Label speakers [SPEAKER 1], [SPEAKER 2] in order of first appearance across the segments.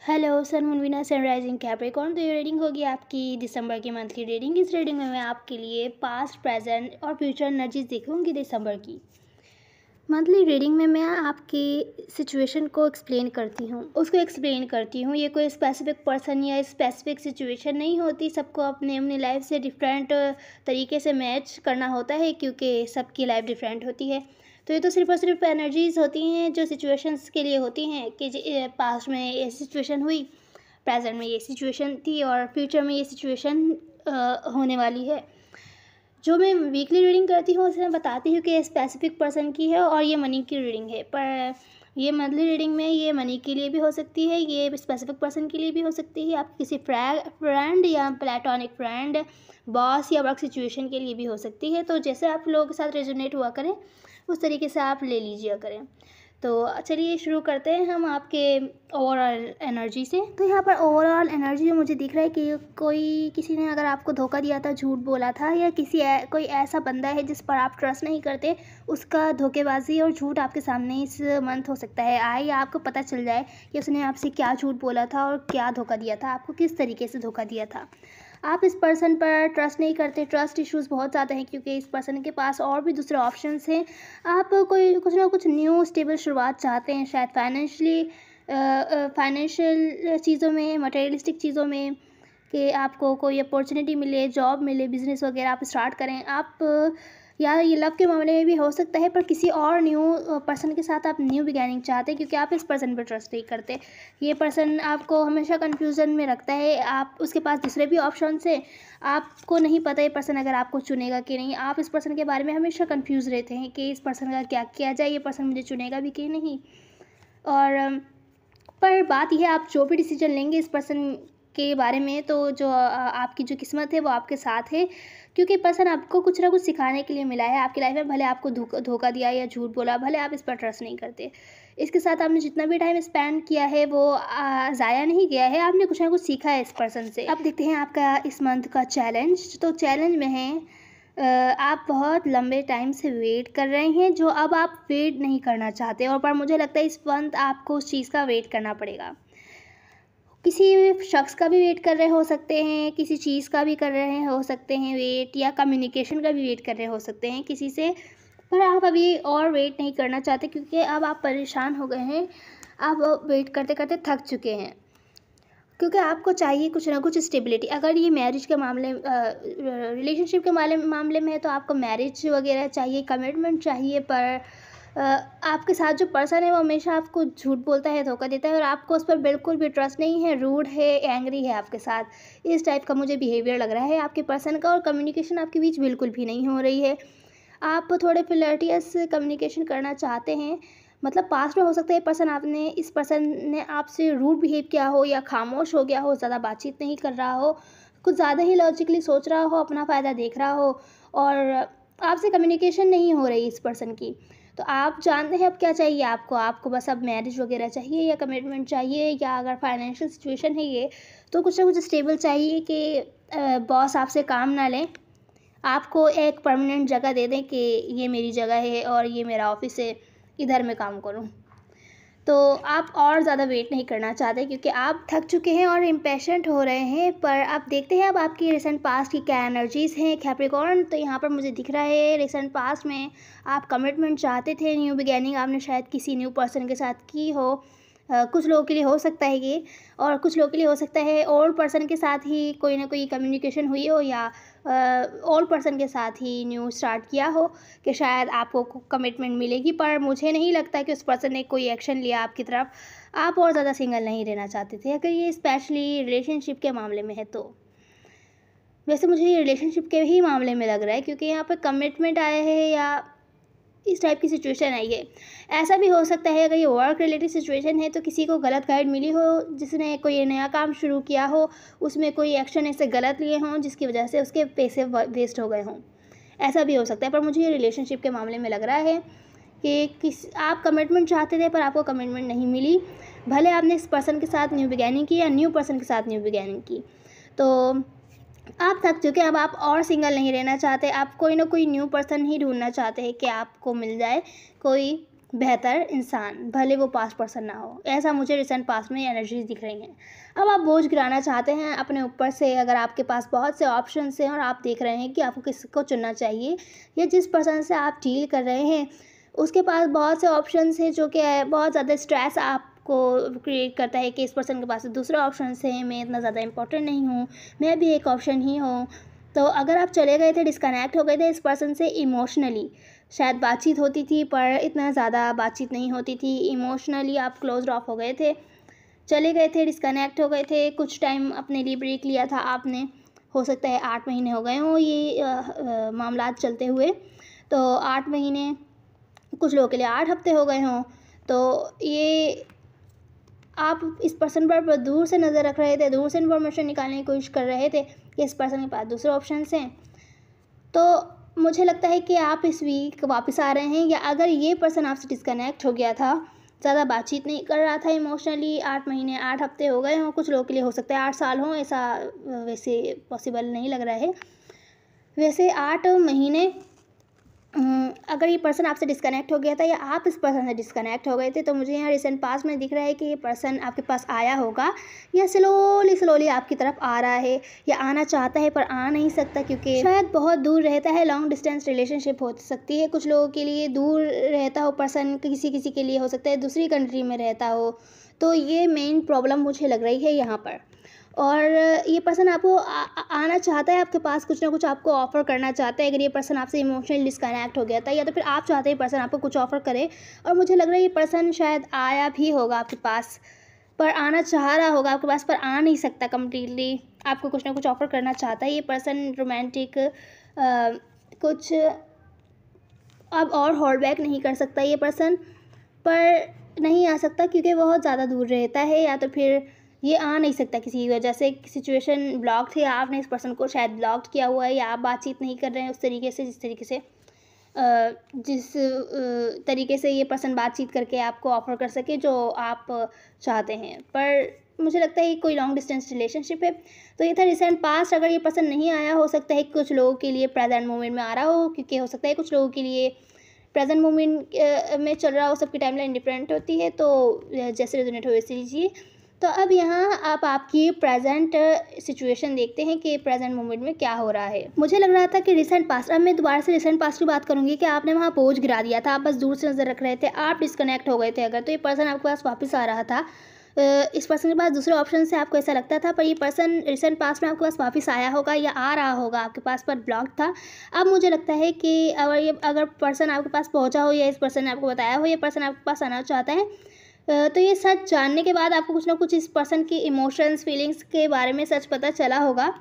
[SPEAKER 1] Hello सन मुनवीना sunrising Capricorn. तो ये reading होगी आपकी दिसंबर की मंथ की रीडिंग। इस रीडिंग में मैं आपके लिए पास्ट, प्रेजेंट और फ्यूचर एनर्जीज देखूंगी दिसंबर की। मंथली रीडिंग में मैं आपकी सिचुएशन को एक्सप्लेन करती हूँ। ये कोई स्पेसिफिक पर्सन या स्पेसिफिक सिचुएशन नहीं होती। सबको अपने अपनी लाइफ से डिफरेंट तरीके से मैच करना होता है, क्योंकि सबकी लाइफ डिफरेंट होती है। तो ये तो सिर्फ और सिर्फ एनर्जीज होती हैं जो सिचुएशंस के लिए होती हैं कि पास्ट में ये सिचुएशन हुई, प्रेजेंट में ये सिचुएशन थी और फ्यूचर में ये सिचुएशन होने वाली है। जो मैं वीकली रीडिंग करती हूँ उसमें बताती हूँ कि स्पेसिफिक पर्सन की है और ये मनी की रीडिंग है। पर ये मंथली रीडिंग में ये मनी के लिए भी हो सकती है, ये स्पेसिफिक पर्सन के लिए भी हो सकती है, आप किसी फ्रेंड या प्लेटोनिक फ्रेंड, बॉस या वर्क सिचुएशन के लिए भी हो सकती है। तो जैसे आप लोगों के साथ रेजोनेट हुआ करें उस तरीके से आप ले लीजिए करें। तो चलिए शुरू करते हैं हम आपके ओवरऑल एनर्जी से। तो यहाँ पर ओवरऑल एनर्जी जो मुझे दिख रहा है कि किसी ने अगर आपको धोखा दिया था, झूठ बोला था, या कोई ऐसा बंदा है जिस पर आप ट्रस्ट नहीं करते, उसका धोखेबाजी और झूठ आपके सामने इस मंथ हो सकता है आए, या आपको पता चल जाए कि उसने आपसे क्या झूठ बोला था और क्या धोखा दिया था, आपको किस तरीके से धोखा दिया था। आप इस पर्सन पर ट्रस्ट नहीं करते, ट्रस्ट इश्यूज़ बहुत ज़्यादा हैं क्योंकि इस पर्सन के पास और भी दूसरे ऑप्शंस हैं। आप कोई कुछ ना कुछ न्यू स्टेबल शुरुआत चाहते हैं, शायद फाइनेंशियल चीज़ों में, मटेरियलिस्टिक चीज़ों में, कि आपको कोई अपॉर्चुनिटी मिले, जॉब मिले, बिज़नेस वगैरह आप स्टार्ट करें। आप या ये लव के मामले में भी हो सकता है, पर किसी और न्यू पर्सन के साथ आप न्यू बिगैनिंग चाहते हैं क्योंकि आप इस पर्सन पर ट्रस्ट नहीं करते। ये पर्सन आपको हमेशा कन्फ्यूज़न में रखता है, आप उसके पास दूसरे भी ऑप्शन है, आपको नहीं पता ये पर्सन अगर आपको चुनेगा कि नहीं। आप इस पर्सन के बारे में हमेशा कन्फ्यूज़ रहते हैं कि इस पर्सन का क्या किया जाए, ये पर्सन मुझे चुनेगा भी कि नहीं। और पर बात यह है, आप जो भी डिसीजन लेंगे इस पर्सन के बारे में, तो जो आपकी जो किस्मत है वो आपके साथ है, क्योंकि पर्सन आपको कुछ ना कुछ सिखाने के लिए मिला है आपकी लाइफ में। भले आपको धोखा दिया या झूठ बोला, भले आप इस पर ट्रस्ट नहीं करते, इसके साथ आपने जितना भी टाइम स्पेंड किया है वो ज़ाया नहीं गया है, आपने कुछ ना कुछ सीखा है इस पर्सन से। अब देखते हैं आपका इस मंथ का चैलेंज। तो चैलेंज में है आप बहुत लंबे टाइम से वेट कर रहे हैं जो अब आप वेट नहीं करना चाहते, और पर मुझे लगता है इस मंथ आपको उस चीज़ का वेट करना पड़ेगा। किसी शख्स का भी वेट कर रहे हो सकते हैं, किसी चीज़ का भी कर रहे हो सकते हैं वेट, या कम्युनिकेशन का भी वेट कर रहे हो सकते हैं किसी से, पर आप अभी और वेट नहीं करना चाहते क्योंकि अब आप परेशान हो गए हैं। आप वेट करते करते थक चुके हैं, क्योंकि आपको चाहिए कुछ ना कुछ स्टेबिलिटी। अगर ये मैरिज के मामले रिलेशनशिप के मामले में है तो आपको मैरिज वगैरह चाहिए, कमिटमेंट चाहिए, पर आपके साथ जो पर्सन है वो हमेशा आपको झूठ बोलता है, धोखा देता है, और आपको उस पर बिल्कुल भी ट्रस्ट नहीं है, रूड है, एंग्री है आपके साथ। इस टाइप का मुझे बिहेवियर लग रहा है आपके पर्सन का, और कम्युनिकेशन आपके बीच बिल्कुल भी नहीं हो रही है। आप थोड़े फ्लर्टियस कम्युनिकेशन करना चाहते हैं, मतलब पास्ट में हो सकता है इस पर्सन ने आपसे रूड बिहेव किया हो, या खामोश हो गया हो, ज़्यादा बातचीत नहीं कर रहा हो, कुछ ज़्यादा ही लॉजिकली सोच रहा हो, अपना फ़ायदा देख रहा हो, और आपसे कम्युनिकेशन नहीं हो रही इस पर्सन की। तो आप जानते हैं अब क्या चाहिए आपको बस अब मैरिज वगैरह चाहिए, या कमिटमेंट चाहिए, या अगर फाइनेंशियल सिचुएशन है ये, तो कुछ ना कुछ स्टेबल चाहिए कि बॉस आपसे काम ना लें, आपको एक परमानेंट जगह दे दें कि ये मेरी जगह है और ये मेरा ऑफिस है, इधर मैं काम करूं। तो आप और ज़्यादा वेट नहीं करना चाहते क्योंकि आप थक चुके हैं और इम्पेशेंट हो रहे हैं। पर आप देखते हैं अब आपकी रिसेंट पास्ट की क्या एनर्जीज़ हैं कैप्रिकॉर्न। तो यहाँ पर मुझे दिख रहा है रिसेंट पास्ट में आप कमिटमेंट चाहते थे, न्यू बिगैनिंग आपने शायद किसी न्यू पर्सन के साथ की हो। कुछ लोगों के लिए हो सकता है ये, और कुछ लोगों के लिए हो सकता है ओल्ड पर्सन के साथ ही कोई ना कोई कम्युनिकेशन हुई हो, या ओल्ड पर्सन के साथ ही न्यू स्टार्ट किया हो कि शायद आपको कमिटमेंट मिलेगी। पर मुझे नहीं लगता कि उस पर्सन ने कोई एक्शन लिया आपकी तरफ। आप और ज़्यादा सिंगल नहीं रहना चाहते थे, अगर ये स्पेशली रिलेशनशिप के मामले में है तो। वैसे मुझे ये रिलेशनशिप के ही मामले में लग रहा है क्योंकि यहाँ पर कमिटमेंट आया है, या इस टाइप की सिचुएशन आई है। ऐसा भी हो सकता है अगर ये वर्क रिलेटेड सिचुएशन है तो किसी को गलत गाइड मिली हो, जिसने कोई नया काम शुरू किया हो, उसमें कोई एक्शन ऐसे गलत लिए हों जिसकी वजह से उसके पैसे वेस्ट हो गए हों। ऐसा भी हो सकता है, पर मुझे ये रिलेशनशिप के मामले में लग रहा है कि आप कमिटमेंट चाहते थे पर आपको कमिटमेंट नहीं मिली। भले आपने इस पर्सन के साथ न्यू बिगैनिंग की या न्यू पर्सन के साथ न्यू बिगैनिंग की, तो आप थक चुके हैं। अब आप और सिंगल नहीं रहना चाहते, आप कोई ना कोई न्यू पर्सन ही ढूंढना चाहते हैं कि आपको मिल जाए कोई बेहतर इंसान, भले वो पास्ट पर्सन ना हो। ऐसा मुझे रिसेंट पास्ट में एनर्जीज दिख रही हैं। अब आप बोझ गिराना चाहते हैं अपने ऊपर से, अगर आपके पास बहुत से ऑप्शंस हैं और आप देख रहे हैं कि आपको किसको चुनना चाहिए, या जिस पर्सन से आप डील कर रहे हैं उसके पास बहुत से ऑप्शंस हैं, जो कि बहुत ज़्यादा स्ट्रेस आपको क्रिएट करता है कि इस पर्सन के पास दूसरे ऑप्शंस हैं, मैं इतना ज़्यादा इंपॉर्टेंट नहीं हूँ, मैं भी एक ऑप्शन ही हूँ। तो अगर आप चले गए थे, डिस्कनेक्ट हो गए थे इस पर्सन से इमोशनली, शायद बातचीत होती थी पर इतना ज़्यादा बातचीत नहीं होती थी, इमोशनली आप क्लोज ऑफ हो गए थे, चले गए थे, डिस्कनेक्ट हो गए थे, कुछ टाइम अपने लिए ब्रेक लिया था आपने, हो सकता है 8 महीने हो गए हों ये मामलात चलते हुए, तो 8 महीने, कुछ लोगों के लिए 8 हफ्ते हो गए हों। तो ये आप इस पर्सन पर दूर से नज़र रख रहे थे, दूर से इन्फॉर्मेशन निकालने की कोशिश कर रहे थे कि इस पर्सन के पास दूसरे ऑप्शंस हैं। तो मुझे लगता है कि आप इस वीक वापस आ रहे हैं, या अगर ये पर्सन आपसे डिस्कनेक्ट हो गया था, ज़्यादा बातचीत नहीं कर रहा था इमोशनली, 8 महीने 8 हफ्ते हो गए हों, कुछ लोगों के लिए हो सकता है 8 साल हों, ऐसा वैसे पॉसिबल नहीं लग रहा है। वैसे 8 महीने अगर ये पर्सन आपसे डिस्कनेक्ट हो गया था या आप इस पर्सन से डिस्कनेक्ट हो गए थे, तो मुझे यहाँ रिसेंट पास्ट में दिख रहा है कि ये पर्सन आपके पास आया होगा, या स्लोली आपकी तरफ आ रहा है, या आना चाहता है पर आ नहीं सकता क्योंकि शायद बहुत दूर रहता है। लॉन्ग डिस्टेंस रिलेशनशिप हो सकती है, कुछ लोगों के लिए दूर रहता हो पर्सन, किसी के लिए हो सकता है दूसरी कंट्री में रहता हो। तो ये मेन प्रॉब्लम मुझे लग रही है यहाँ पर। और ये पर्सन आपको आना चाहता है आपके पास, कुछ ना कुछ आपको ऑफ़र करना चाहता है। अगर ये पर्सन आपसे इमोशनली डिस्कनेक्ट हो गया था, या तो फिर आप चाहते हैं पर्सन आपको कुछ ऑफ़र करे, और मुझे लग रहा है ये पर्सन शायद आया भी होगा आपके पास, पर आना चाह रहा होगा आपके पास, पर आ नहीं सकता कम्प्लीटली, आपको कुछ ना कुछ ऑफ़र करना चाहता है ये पर्सन। रोमांटिक कुछ अब और होल्ड बैक नहीं कर सकता ये पर्सन, पर नहीं आ सकता क्योंकि बहुत ज़्यादा दूर रहता है, या तो फिर ये आ नहीं सकता किसी वजह से, सिचुएशन ब्लॉक थे, आपने इस पर्सन को शायद ब्लॉक किया हुआ है, या आप बातचीत नहीं कर रहे हैं उस तरीके से जिस तरीके से ये पर्सन बातचीत करके आपको ऑफ़र कर सके जो आप चाहते हैं। पर मुझे लगता है ये कोई लॉन्ग डिस्टेंस रिलेशनशिप है। तो ये था रिसेंट पास्ट। अगर ये पर्सन नहीं आया, हो सकता है कुछ लोगों के लिए प्रेजेंट मोमेंट में आ रहा हो, क्योंकि हो सकता है कुछ लोगों के लिए प्रेजेंट मोमेंट में चल रहा हो, सबकी टाइमलाइन डिफरेंट होती है, तो जैसे रेजोनेट हो वैसे लीजिए। तो अब यहाँ आप आपकी प्रेजेंट सिचुएशन देखते हैं कि प्रेजेंट मोमेंट में क्या हो रहा है। मुझे लग रहा था कि रिसेंट पास्ट, अब मैं दोबारा से रिसेंट पास्ट की बात करूँगी कि आपने वहाँ बोझ गिरा दिया था, आप बस दूर से नज़र रख रहे थे, आप डिस्कनेक्ट हो गए थे अगर, तो ये पर्सन आपके पास वापस आ रहा था। इस पर्सन के पास दूसरे ऑप्शन से आपको ऐसा लगता था, पर ये पर्सन रिसेंट पास्ट में आपके पास वापस आया होगा या आ रहा होगा आपके पास, पर ब्लॉक था। अब मुझे लगता है कि अगर पर्सन आपके पास पहुँचा हो, या इस पर्सन ने आपको बताया हो ये पर्सन आपके पास आना चाहता है, तो ये सच जानने के बाद आपको कुछ ना कुछ इस पर्सन की इमोशंस, फीलिंग्स के बारे में सच पता चला होगा।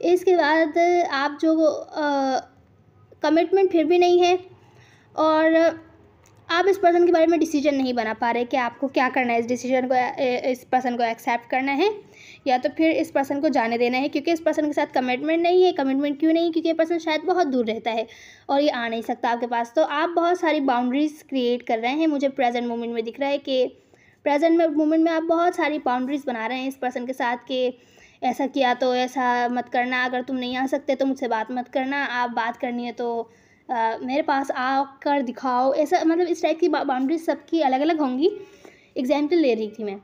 [SPEAKER 1] इसके बाद आप जो कमिटमेंट फिर भी नहीं है, और आप इस पर्सन के बारे में डिसीजन नहीं बना पा रहे कि आपको क्या करना है, इस डिसीजन को, इस पर्सन को एक्सेप्ट करना है या तो फिर इस पर्सन को जाने देना है, क्योंकि इस पर्सन के साथ कमिटमेंट नहीं है। कमिटमेंट क्यों नहीं? क्योंकि ये पर्सन शायद बहुत दूर रहता है और ये आ नहीं सकता आपके पास। तो आप बहुत सारी बाउंड्रीज़ क्रिएट कर रहे हैं, मुझे प्रेजेंट मोमेंट में दिख रहा है कि प्रेजेंट मोमेंट में आप बहुत सारी बाउंड्रीज़ बना रहे हैं इस पर्सन के साथ कि ऐसा किया तो ऐसा मत करना, अगर तुम नहीं आ सकते तो मुझसे बात मत करना, आप बात करनी है तो मेरे पास आकर दिखाओ, ऐसा मतलब इस टाइप की बाउंड्रीज सबकी अलग अलग होंगी। एग्जाम्पल ले रही थी मैं।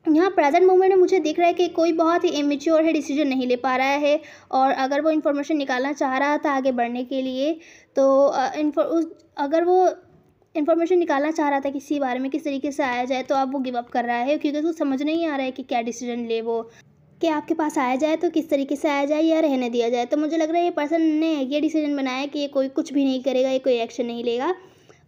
[SPEAKER 1] यहाँ प्रेजेंट मोमेंट में मुझे दिख रहा है कि कोई बहुत ही इमेच्योर है, डिसीजन नहीं ले पा रहा है, और अगर वो इन्फॉर्मेशन निकालना चाह रहा था आगे बढ़ने के लिए, तो अगर वो इन्फॉर्मेशन निकालना चाह रहा था किसी बारे में, किस तरीके से आया जाए, तो अब वो गिव अप कर रहा है क्योंकि उसको समझ नहीं आ रहा है कि क्या डिसीजन ले वो, कि आपके पास आया जाए तो किस तरीके से आया जाए या रहने दिया जाए। तो मुझे लग रहा है ये पर्सन ने ये डिसीजन बनाया कि ये कोई कुछ भी नहीं करेगा, ये कोई एक्शन नहीं लेगा,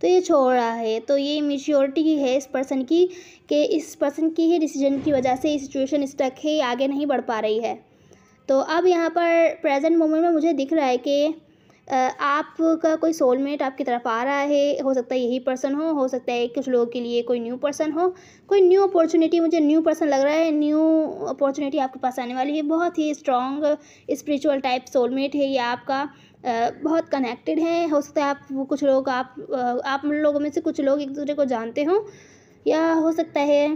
[SPEAKER 1] तो ये छोड़ रहा है। तो ये इमेच्योरिटी है इस पर्सन की कि इस पर्सन की ही डिसीजन की वजह से ये सिचुएशन स्टक है, आगे नहीं बढ़ पा रही है। तो अब यहाँ पर प्रेजेंट मोमेंट में मुझे दिख रहा है कि आपका कोई सोलमेट आपकी तरफ आ रहा है, हो सकता है यही पर्सन हो सकता है कुछ लोगों के लिए कोई न्यू पर्सन हो, कोई न्यू अपॉर्चुनिटी, मुझे न्यू पर्सन लग रहा है, न्यू अपॉर्चुनिटी आपके पास आने वाली है। बहुत ही स्ट्रॉन्ग स्पिरिचुअल टाइप सोलमेट है ये आपका, बहुत कनेक्टेड है। हो सकता है आप वो कुछ लोग आप लोगों में से कुछ लोग एक दूसरे को जानते हो, या हो सकता है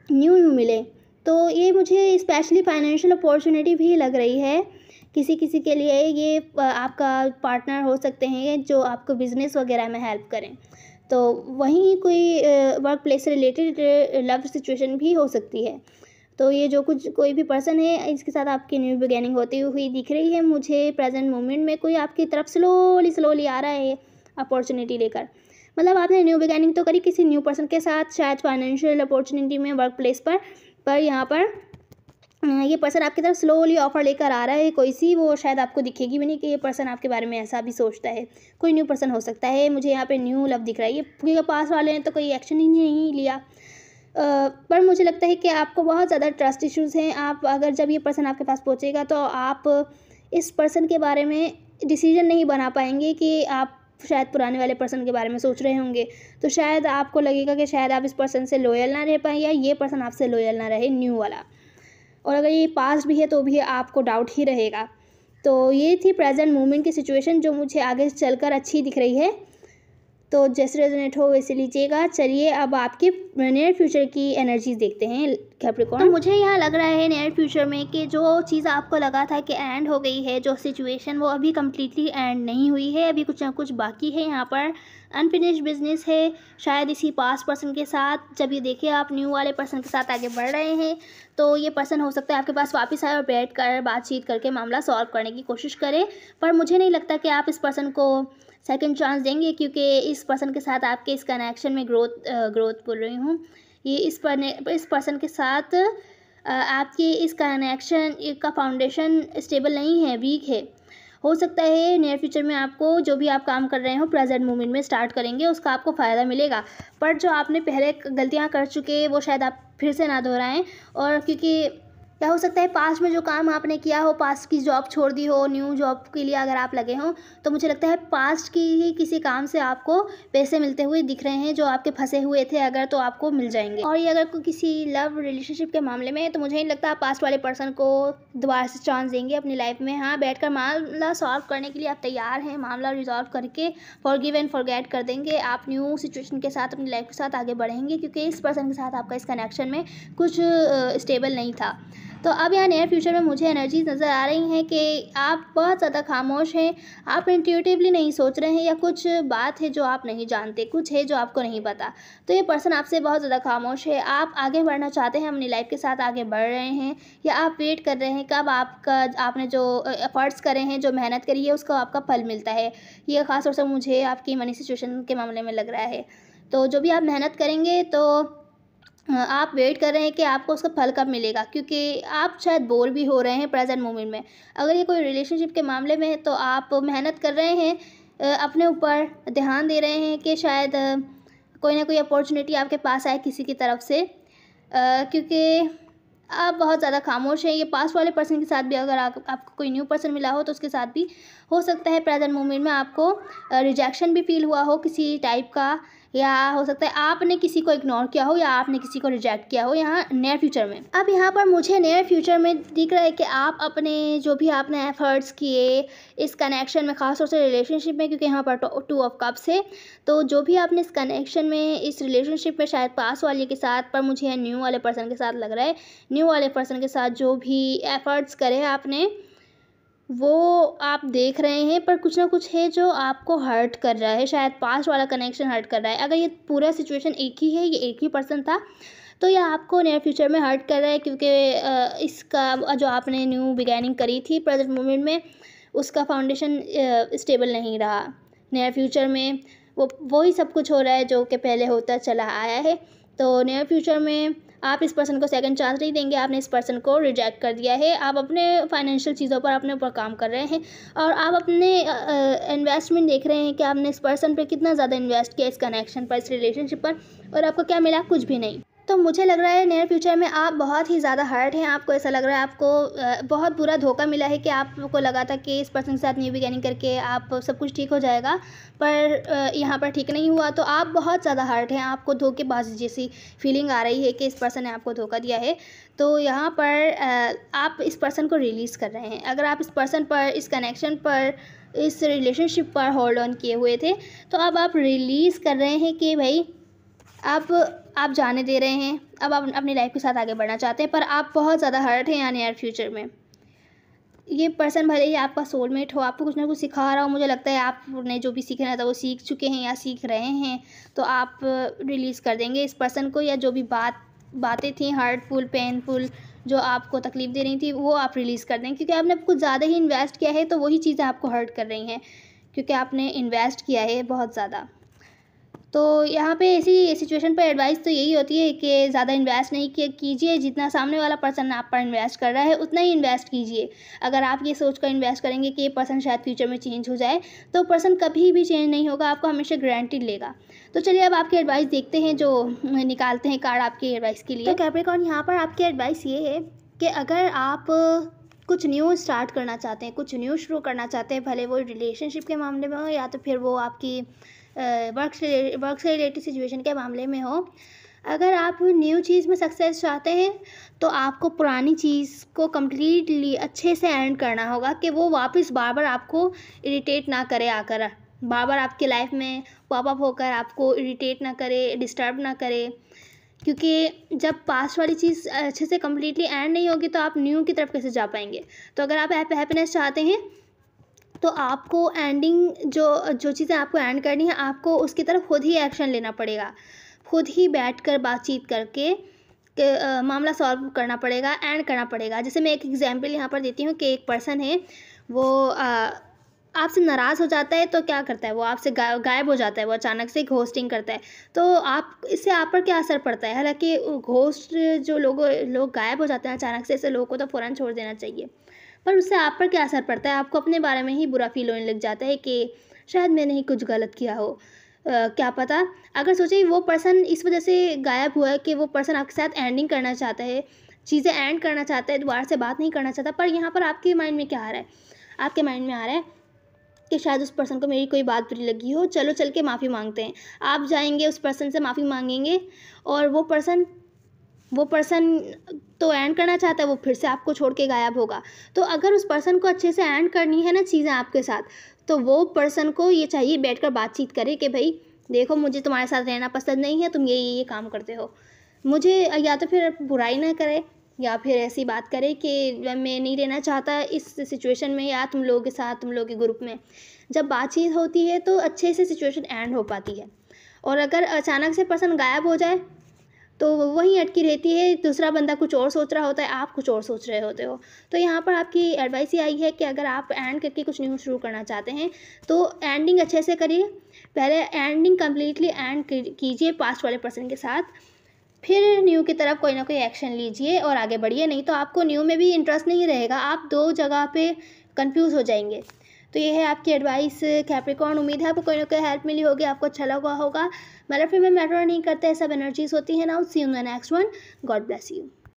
[SPEAKER 1] न्यू मिले। तो ये मुझे स्पेशली फाइनेंशियल अपॉर्चुनिटी भी लग रही है। किसी के लिए ये आपका पार्टनर हो सकते हैं जो आपको बिज़नेस वगैरह में हेल्प करें। तो वहीं कोई वर्क प्लेस से रिलेटेड लव सिचुएशन भी हो सकती है। तो ये जो कोई भी पर्सन है, इसके साथ आपकी न्यू बिगेनिंग होती हुई दिख रही है मुझे प्रेजेंट मोमेंट में। कोई आपकी तरफ स्लोली आ रहा है अपॉर्चुनिटी लेकर। मतलब आपने न्यू बिगेनिंग तो करी किसी न्यू पर्सन के साथ, शायद फाइनेंशियल अपॉर्चुनिटी में, वर्क प्लेस पर यहाँ पर ये पर्सन आपकी तरफ स्लोली ऑफर लेकर आ रहा है कोई सी। वो शायद आपको दिखेगी भी नहीं कि ये पर्सन आपके बारे में ऐसा भी सोचता है। कोई न्यू पर्सन हो सकता है। मुझे यहाँ पे न्यू लव दिख रहा है। ये पास वाले ने तो कोई एक्शन ही नहीं लिया। पर मुझे लगता है कि आपको बहुत ज़्यादा ट्रस्ट इश्यूज़ हैं। आप अगर जब ये पर्सन आपके पास पहुँचेगा तो आप इस पर्सन के बारे में डिसीजन नहीं बना पाएंगे कि आप शायद पुराने वाले पर्सन के बारे में सोच रहे होंगे। तो शायद आपको लगेगा कि शायद आप इस पर्सन से लॉयल ना रह पाएँ या ये पर्सन आपसे लॉयल ना रहे, न्यू वाला। और अगर ये पास्ट भी है तो भी आपको डाउट ही रहेगा। तो ये थी प्रेजेंट मोमेंट की सिचुएशन जो मुझे आगे चलकर अच्छी दिख रही है। तो जैसे रेजोनेट हो वैसे लीजिएगा। चलिए अब आपके नियर फ्यूचर की एनर्जीज देखते हैं कैप्रिकॉर्न। तो मुझे यहाँ लग रहा है नियर फ्यूचर में कि जो चीज़ आपको लगा था कि एंड हो गई है, जो सिचुएशन, वो अभी कम्प्लीटली एंड नहीं हुई है। अभी कुछ ना कुछ बाकी है। यहाँ पर अनफिनिश्ड बिजनेस है शायद इसी पास्ट पर्सन के साथ। जब ये देखिए आप न्यू वाले पर्सन के साथ आगे बढ़ रहे हैं तो ये पर्सन हो सकता है आपके पास वापस आए और बैठ कर बातचीत करके मामला सॉल्व करने की कोशिश करे। पर मुझे नहीं लगता कि आप इस पर्सन को सेकंड चांस देंगे, क्योंकि इस पर्सन के साथ आपके इस कनेक्शन में ग्रोथ बोल रही हूँ, ये इस पर्सन के साथ आपकी इस कनेक्शन का फाउंडेशन स्टेबल नहीं है, वीक है। हो सकता है नियर फ्यूचर में आपको जो भी आप काम कर रहे हो प्रेजेंट मोमेंट में स्टार्ट करेंगे उसका आपको फ़ायदा मिलेगा। पर जो आपने पहले गलतियाँ कर चुके वो शायद आप फिर से ना दोहराएं। और क्योंकि क्या हो सकता है पास्ट में जो काम आपने किया हो, पास्ट की जॉब छोड़ दी हो, न्यू जॉब के लिए अगर आप लगे हों, तो मुझे लगता है पास्ट की ही किसी काम से आपको पैसे मिलते हुए दिख रहे हैं जो आपके फंसे हुए थे अगर, तो आपको मिल जाएंगे। और ये अगर कोई किसी लव रिलेशनशिप के मामले में, तो मुझे नहीं लगता आप पास्ट वाले पर्सन को दोबारा से चांस देंगे अपनी लाइफ में। हाँ, बैठकर मामला सॉल्व करने के लिए आप तैयार हैं, मामला रिजॉल्व करके फॉरगिव एंड फॉरगेट कर देंगे। आप न्यू सिचुएशन के साथ अपनी लाइफ के साथ आगे बढ़ेंगे, क्योंकि इस पर्सन के साथ आपका इस कनेक्शन में कुछ स्टेबल नहीं था। तो अब यहाँ नियर फ्यूचर में मुझे एनर्जीज नज़र आ रही हैं कि आप बहुत ज़्यादा खामोश हैं, आप इंट्यूटिवली नहीं सोच रहे हैं, या कुछ बात है जो आप नहीं जानते, कुछ है जो आपको नहीं पता। तो ये पर्सन आपसे बहुत ज़्यादा खामोश है। आप आगे बढ़ना चाहते हैं, अपनी लाइफ के साथ आगे बढ़ रहे हैं, या आप वेट कर रहे हैं कब आपने जो एफर्ट्स करे हैं, जो मेहनत करी है, उसका आपका फल मिलता है। ये ख़ास तौर से मुझे आपकी मनी सिचुएशन के मामले में लग रहा है। तो जो भी आप मेहनत करेंगे तो आप वेट कर रहे हैं कि आपको उसका फल कब मिलेगा, क्योंकि आप शायद बोर भी हो रहे हैं प्रेजेंट मोमेंट में। अगर ये कोई रिलेशनशिप के मामले में है तो आप मेहनत कर रहे हैं, अपने ऊपर ध्यान दे रहे हैं कि शायद कोई ना कोई अपॉर्चुनिटी आपके पास आए किसी की तरफ से, क्योंकि आप बहुत ज़्यादा खामोश हैं। ये पास वाले पर्सन के साथ भी अगर आपको कोई न्यू पर्सन मिला हो तो उसके साथ भी हो सकता है प्रेजेंट मोमेंट में आपको रिजेक्शन भी फील हुआ हो किसी टाइप का, या हो सकता है आपने किसी को इग्नोर किया हो, या आपने किसी को रिजेक्ट किया हो यहाँ नियर फ्यूचर में। अब यहाँ पर मुझे नियर फ्यूचर में दिख रहा है कि आप अपने जो भी आपने एफर्ट्स किए इस कनेक्शन में, ख़ास तौर से रिलेशनशिप में, क्योंकि यहाँ पर 2 ऑफ कप्स है, तो जो भी आपने इस कनेक्शन में, इस रिलेशनशिप में, शायद पास वाले के साथ, पर मुझे यहाँ न्यू वाले पर्सन के साथ लग रहा है, न्यू वाले पर्सन के साथ जो भी एफर्ट्स करे आपने वो आप देख रहे हैं, पर कुछ ना कुछ है जो आपको हर्ट कर रहा है। शायद पास्ट वाला कनेक्शन हर्ट कर रहा है। अगर ये पूरा सिचुएशन एक ही है, ये एक ही पर्सन था, तो ये आपको नियर फ्यूचर में हर्ट कर रहा है, क्योंकि इसका जो आपने न्यू बिगैनिंग करी थी प्रेजेंट मोमेंट में, उसका फाउंडेशन स्टेबल नहीं रहा। नियर फ्यूचर में वही सब कुछ हो रहा है जो कि पहले होता चला आया है। तो नियर फ्यूचर में आप इस पर्सन को सेकंड चांस नहीं देंगे, आपने इस पर्सन को रिजेक्ट कर दिया है। आप अपने फाइनेंशियल चीज़ों पर अपने ऊपर काम कर रहे हैं, और आप अपने इन्वेस्टमेंट देख रहे हैं कि आपने इस पर्सन पर कितना ज़्यादा इन्वेस्ट किया, इस कनेक्शन पर, इस रिलेशनशिप पर, और आपको क्या मिला, कुछ भी नहीं। तो मुझे लग रहा है नियर फ्यूचर में आप बहुत ही ज़्यादा हर्ट हैं। आपको ऐसा लग रहा है आपको बहुत बुरा धोखा मिला है कि आपको लगा था कि इस पर्सन के साथ न्यू बिगेनिंग करके आप सब कुछ ठीक हो जाएगा, पर यहाँ पर ठीक नहीं हुआ। तो आप बहुत ज़्यादा हर्ट हैं, आपको धोखेबाजी जैसी फीलिंग आ रही है कि इस पर्सन ने आपको धोखा दिया है। तो यहाँ पर आप इस पर्सन को रिलीज़ कर रहे हैं। अगर आप इस पर्सन पर, इस कनेक्शन पर, इस रिलेशनशिप पर होल्ड ऑन किए हुए थे, तो अब आप रिलीज़ कर रहे हैं कि भाई आप जाने दे रहे हैं। अब आप अपनी लाइफ के साथ आगे बढ़ना चाहते हैं, पर आप बहुत ज़्यादा हर्ट हैं यहाँ नियर फ्यूचर में। ये पर्सन भले ही आपका सोलमेट हो, आपको कुछ ना कुछ सिखा रहा हो, मुझे लगता है आपने जो भी सीखना था वो सीख चुके हैं या सीख रहे हैं, तो आप रिलीज़ कर देंगे इस पर्सन को, या जो भी बातें थी हर्टफुल, पेनफुल, जो आपको तकलीफ़ दे रही थी, वो आप रिलीज़ कर देंगे, क्योंकि आपने कुछ ज़्यादा ही इन्वेस्ट किया है, तो वही चीज़ें आपको हर्ट कर रही हैं, क्योंकि आपने इन्वेस्ट किया है बहुत ज़्यादा। तो यहाँ पे ऐसी सिचुएशन पे एडवाइस तो यही होती है कि ज़्यादा इन्वेस्ट नहीं कीजिए, जितना सामने वाला पर्सन आप पर इन्वेस्ट कर रहा है उतना ही इन्वेस्ट कीजिए। अगर आप ये सोच कर इन्वेस्ट करेंगे कि ये पर्सन शायद फ्यूचर में चेंज हो जाए, तो पर्सन कभी भी चेंज नहीं होगा, आपको हमेशा गारंटी लेगा। तो चलिए अब आपकी एडवाइस देखते हैं, जो निकालते हैं कार्ड आपकी एडवाइस के लिए। तो कैप्रिकॉर्न, यहाँ पर आपकी एडवाइस ये है कि अगर आप कुछ न्यू स्टार्ट करना चाहते हैं, कुछ न्यू शुरू करना चाहते हैं, भले वो रिलेशनशिप के मामले में हो या तो फिर वो आपकी वर्क से रिलेटेड सिचुएशन के मामले में हो, अगर आप न्यू चीज़ में सक्सेस चाहते हैं तो आपको पुरानी चीज़ को कम्प्लीटली अच्छे से एंड करना होगा, कि वो वापस बार बार आपको इरिटेट ना करे, आकर बार बार आपकी लाइफ में पॉपअप होकर आपको इरिटेट ना करे, डिस्टर्ब ना करे। क्योंकि जब पास्ट वाली चीज़ अच्छे से कम्प्लीटली एंड नहीं होगी तो आप न्यू की तरफ कैसे जा पाएंगे। तो अगर आप हैप्पीनेस चाहते हैं तो आपको एंडिंग जो चीज़ें आपको एंड करनी है, आपको उसकी तरफ खुद ही एक्शन लेना पड़ेगा, खुद ही बैठकर बातचीत करके मामला सॉल्व करना पड़ेगा, एंड करना पड़ेगा। जैसे मैं एक एग्जांपल यहाँ पर देती हूँ कि एक पर्सन है, वो आपसे नाराज़ हो जाता है, तो क्या करता है वो, आपसे गायब हो जाता है, वो अचानक से घोस्टिंग करता है। तो इससे आप पर क्या असर पड़ता है? हालांकि घोस्ट जो लोग गायब हो जाते हैं अचानक से, ऐसे लोगों को तो फ़ौरन छोड़ देना चाहिए, पर उससे आप पर क्या असर पड़ता है? आपको अपने बारे में ही बुरा फील होने लग जाता है कि शायद मैंने ही कुछ गलत किया हो। क्या पता, अगर सोचिए वो पर्सन इस वजह से गायब हुआ है कि वो पर्सन आपके साथ एंडिंग करना चाहता है, चीज़ें एंड करना चाहता है, दोबारा से बात नहीं करना चाहता। पर यहाँ पर आपके माइंड में क्या आ रहा है? आपके माइंड में आ रहा है कि शायद उस पर्सन को मेरी कोई बात बुरी लगी हो, चलो चल के माफ़ी मांगते हैं। आप जाएंगे उस पर्सन से माफ़ी मांगेंगे, और वो पर्सन तो एंड करना चाहता है, वो फिर से आपको छोड़ के गायब होगा। तो अगर उस पर्सन को अच्छे से एंड करनी है ना चीज़ें आपके साथ, तो वो पर्सन को ये चाहिए बैठकर बातचीत करे कि भाई देखो, मुझे तुम्हारे साथ रहना पसंद नहीं है, तुम ये काम करते हो। मुझे या तो फिर बुराई ना करे, या फिर ऐसी बात करे कि मैं नहीं रहना चाहता इस सिचुएशन में, या तुम लोगों के साथ, तुम लोगों के ग्रुप में। जब बातचीत होती है तो अच्छे से सिचुएशन एंड हो पाती है। और अगर अचानक से पर्सन गायब हो जाए तो वहीं अटकी रहती है, दूसरा बंदा कुछ और सोच रहा होता है, आप कुछ और सोच रहे होते हो। तो यहाँ पर आपकी एडवाइस ये आई है कि अगर आप एंड करके कुछ न्यू शुरू करना चाहते हैं तो एंडिंग अच्छे से करिए। पहले एंडिंग कम्प्लीटली एंड कीजिए पास्ट वाले पर्सन के साथ, फिर न्यू की तरफ कोई ना कोई एक्शन लीजिए और आगे बढ़िए। नहीं तो आपको न्यू में भी इंटरेस्ट नहीं रहेगा, आप दो जगह पे कंफ्यूज हो जाएंगे। तो ये है आपकी एडवाइस कैप्रिकॉर्न। उम्मीद है आपको कोई ना कोई हेल्प मिली होगी, आपको अच्छा लगा होगा। मतलब फिर मैं मैटर नहीं करता है, सब एनर्जीज होती है ना। See you in the next one. God bless you.